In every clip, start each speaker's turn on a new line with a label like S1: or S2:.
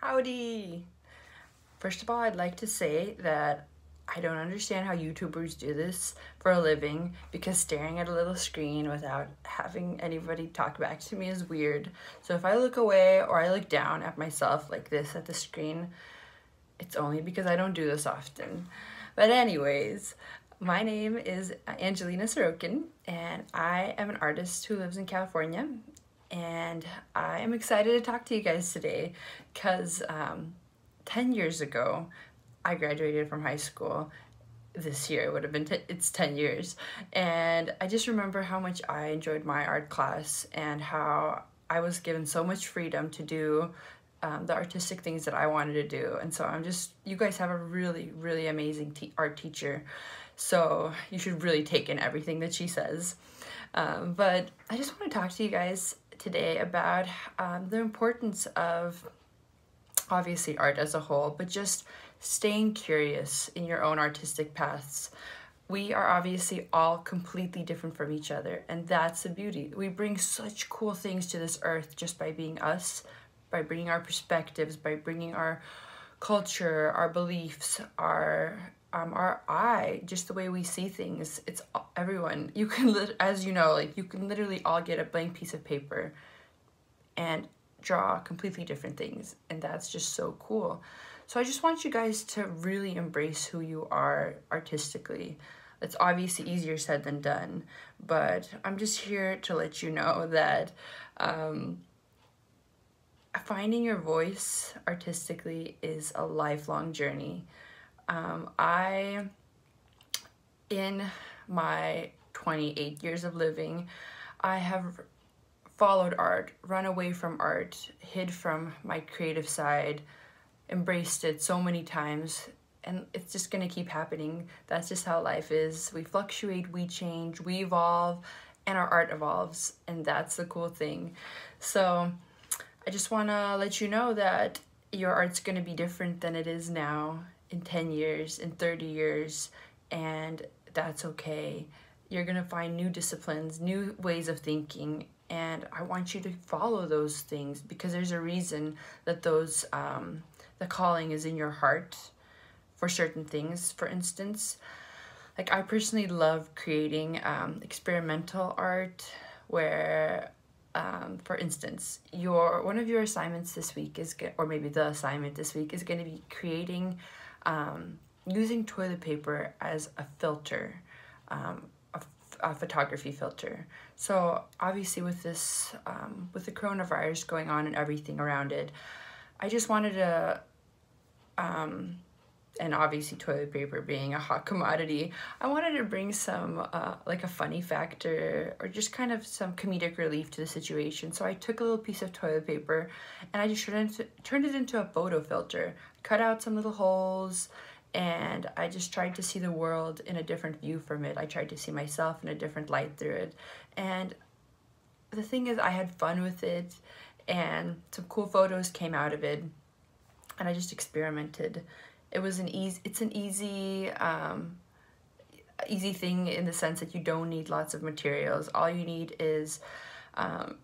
S1: Howdy! First of all, I'd like to say that I don't understand how YouTubers do this for a living because staring at a little screen without having anybody talk back to me is weird. So if I look away or I look down at myself like this at the screen, it's only because I don't do this often. But anyways, my name is Angelina Sorokin, and I am an artist who lives in California. And I am excited to talk to you guys today because 10 years ago, I graduated from high school. This year it would have been, it's 10 years. And I just remember how much I enjoyed my art class and how I was given so much freedom to do the artistic things that I wanted to do. And so you guys have a really, really amazing art teacher. So you should really take in everything that she says. But I just want to talk to you guys today about the importance of obviously art as a whole, but just staying curious in your own artistic paths. We are obviously all completely different from each other, and that's the beauty. We bring such cool things to this earth just by being us, by bringing our perspectives, by bringing our culture, our beliefs, our eye, just the way we see things. It's everyone. You can, as you know, like you can literally all get a blank piece of paper and draw completely different things, and that's just so cool. So I just want you guys to really embrace who you are artistically. It's obviously easier said than done, but I'm just here to let you know that finding your voice artistically is a lifelong journey. In my 28 years of living, I have followed art, run away from art, hid from my creative side, embraced it so many times, and it's just gonna keep happening. That's just how life is. We fluctuate, we change, we evolve, and our art evolves, and that's the cool thing. So I just wanna let you know that your art's gonna be different than it is now in 10 years, in 30 years, and that's okay. You're gonna find new disciplines, new ways of thinking, and I want you to follow those things because there's a reason that those, the calling is in your heart for certain things. For instance, like I personally love creating experimental art where, for instance, one of your assignments this week is, or maybe the assignment this week is going to be creating, using toilet paper as a filter, a photography filter. So obviously with this, with the coronavirus going on and everything around it, I just wanted to, and obviously toilet paper being a hot commodity, I wanted to bring some, like a funny factor or just kind of some comedic relief to the situation. So I took a little piece of toilet paper and I just turned it into a photo filter, cut out some little holes, and I just tried to see the world in a different view from it. I tried to see myself in a different light through it. And the thing is, I had fun with it, and some cool photos came out of it, and I just experimented. It's an easy thing in the sense that you don't need lots of materials. All you need is an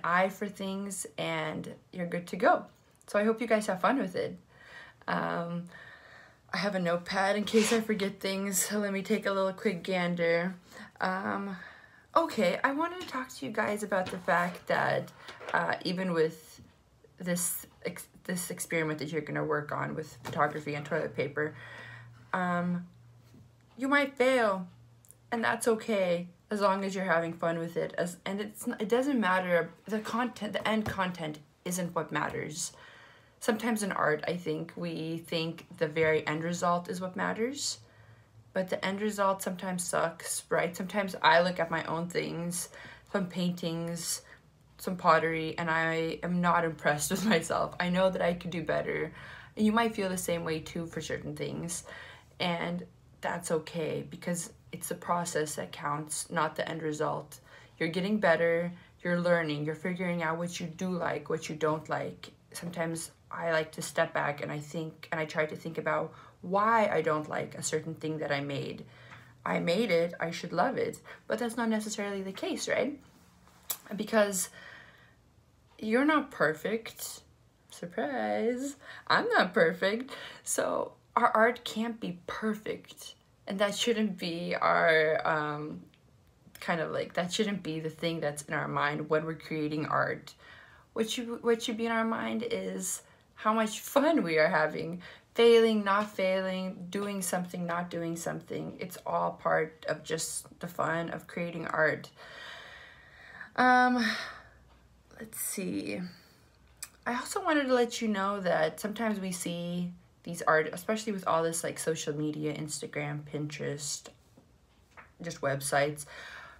S1: eye for things, and you're good to go. So I hope you guys have fun with it. I have a notepad in case I forget things. Let me take a little quick gander. Okay, I wanted to talk to you guys about the fact that even with this experiment that you're going to work on with photography and toilet paper, you might fail, and that's okay as long as you're having fun with it. It doesn't matter, the end content isn't what matters. Sometimes in art, I think we think the very end result is what matters, but the end result sometimes sucks, right? Sometimes I look at my own things, some paintings, some pottery, and I am not impressed with myself. I know that I could do better, and you might feel the same way too for certain things, and that's okay because it's the process that counts, not the end result. You're getting better, you're learning, you're figuring out what you do like, what you don't like. Sometimes I like to step back and I try to think about why I don't like a certain thing that I made. I made it, I should love it, but that's not necessarily the case, right? Because you're not perfect, surprise, I'm not perfect. So our art can't be perfect. And that shouldn't be our, kind of like, that shouldn't be the thing that's in our mind when we're creating art. What should be in our mind is how much fun we are having. Failing, not failing, doing something, not doing something. It's all part of just the fun of creating art. Let's see. I also wanted to let you know that sometimes we see these art, especially with all this like social media, Instagram, Pinterest, just websites.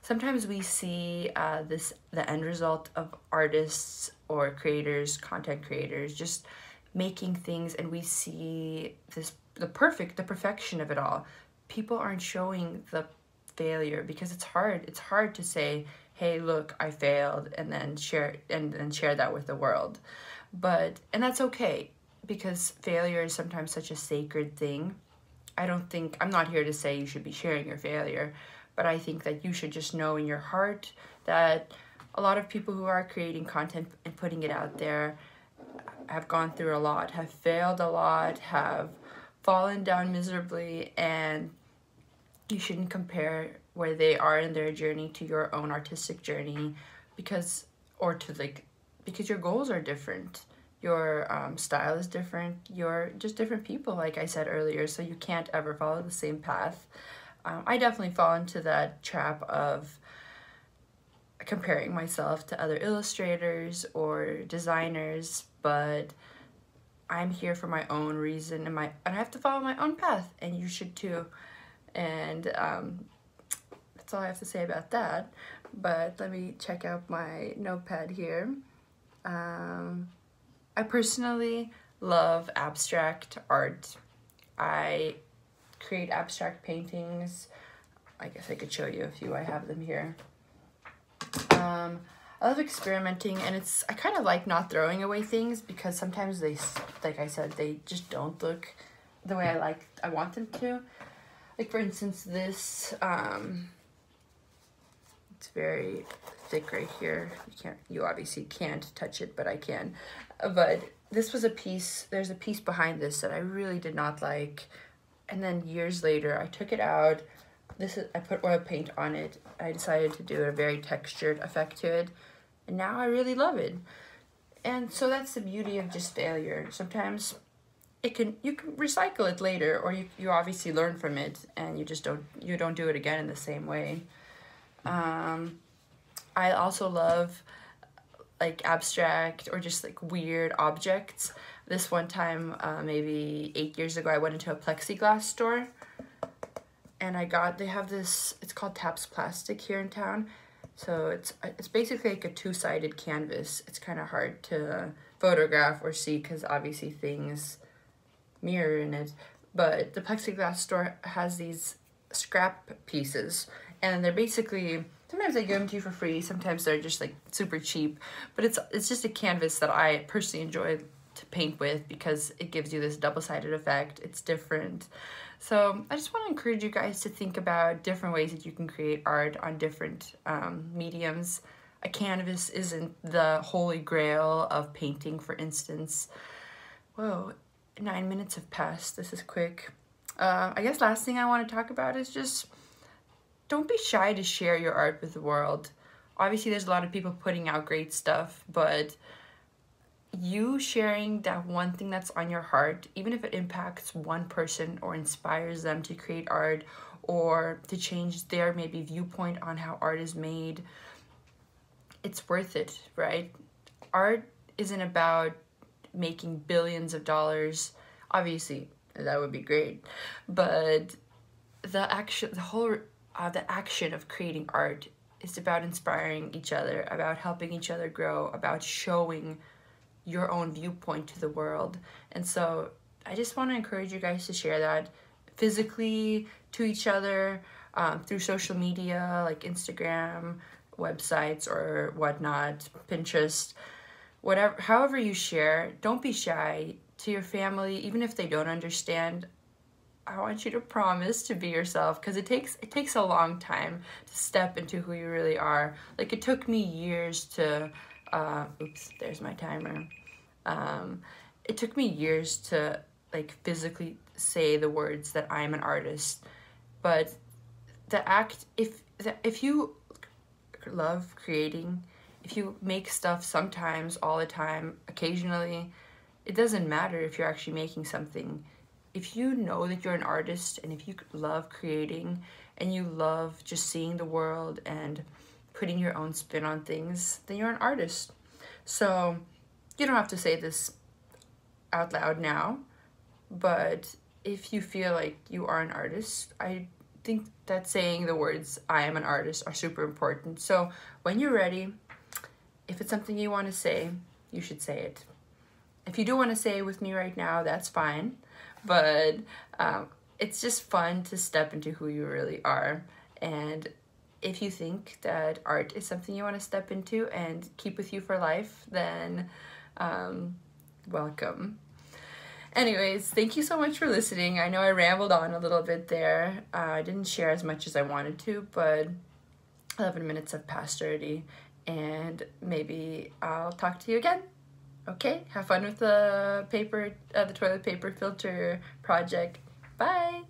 S1: Sometimes we see the end result of artists or creators, content creators, just making things, and we see the perfection of it all. People aren't showing the failure because it's hard. It's hard to say, hey, look, I failed, and then share that with the world. And that's okay, because failure is sometimes such a sacred thing. I'm not here to say you should be sharing your failure, but I think that you should just know in your heart that a lot of people who are creating content and putting it out there have gone through a lot, have failed a lot, have fallen down miserably, and you shouldn't compare where they are in their journey to your own artistic journey, because your goals are different. Your style is different. You're just different people, like I said earlier, so you can't ever follow the same path. I definitely fall into that trap of comparing myself to other illustrators or designers, but I'm here for my own reason, and I have to follow my own path, and you should too. And that's all I have to say about that. But let me check out my notepad here. I personally love abstract art. I create abstract paintings. I guess I could show you a few. I have them here. I love experimenting, and I kind of like not throwing away things, because sometimes they, like I said, they just don't look the way I want them to. Like, for instance, this, it's very thick right here. You obviously can't touch it, but I can. But this was there's a piece behind this that I really did not like. And then years later, I took it out. I put oil paint on it. I decided to do a very textured effect to it. And now I really love it. And so that's the beauty of just failure. Sometimes you can recycle it later, or you obviously learn from it, and you don't do it again in the same way. I also love like abstract or just like weird objects. This one time, maybe 8 years ago, I went into a plexiglass store, and they have this, it's called Taps Plastic here in town. So it's basically like a two-sided canvas. It's kind of hard to photograph or see because obviously things mirror in it. But the plexiglass store has these scrap pieces, and they're basically, sometimes they give them to you for free, sometimes they're just like super cheap, but it's just a canvas that I personally enjoy to paint with because it gives you this double-sided effect. It's different. So I just want to encourage you guys to think about different ways that you can create art on different mediums. A canvas isn't the holy grail of painting, for instance. Whoa, 9 minutes have passed. This is quick. I guess last thing I want to talk about is just don't be shy to share your art with the world. Obviously, there's a lot of people putting out great stuff, but you sharing that one thing that's on your heart, even if it impacts one person or inspires them to create art or to change their maybe viewpoint on how art is made, it's worth it, right? Art isn't about making billions of dollars. Obviously, that would be great, but the action of creating art is about inspiring each other, about helping each other grow, about showing your own viewpoint to the world. And so I just want to encourage you guys to share that physically to each other, through social media like Instagram, websites or whatnot, Pinterest, whatever, however you share. Don't be shy. To your family, even if they don't understand, I want you to promise to be yourself, because it takes a long time to step into who you really are. Like, it took me years to oops, there's my timer. It took me years to like physically say the words that I'm an artist, but the act, if you love creating, if you make stuff sometimes, all the time, occasionally, it doesn't matter if you're actually making something. If you know that you're an artist and if you love creating and you love just seeing the world and putting your own spin on things, then you're an artist. So you don't have to say this out loud now, but if you feel like you are an artist, I think that saying the words I am an artist are super important. So when you're ready, if it's something you want to say, you should say it. If you do want to say it with me right now, that's fine, but it's just fun to step into who you really are. And if you think that art is something you want to step into and keep with you for life, then welcome. Anyways, thank you so much for listening. I know I rambled on a little bit there. I didn't share as much as I wanted to, but 11 minutes have passed already, and maybe I'll talk to you again. Okay, have fun with the toilet paper filter project. Bye!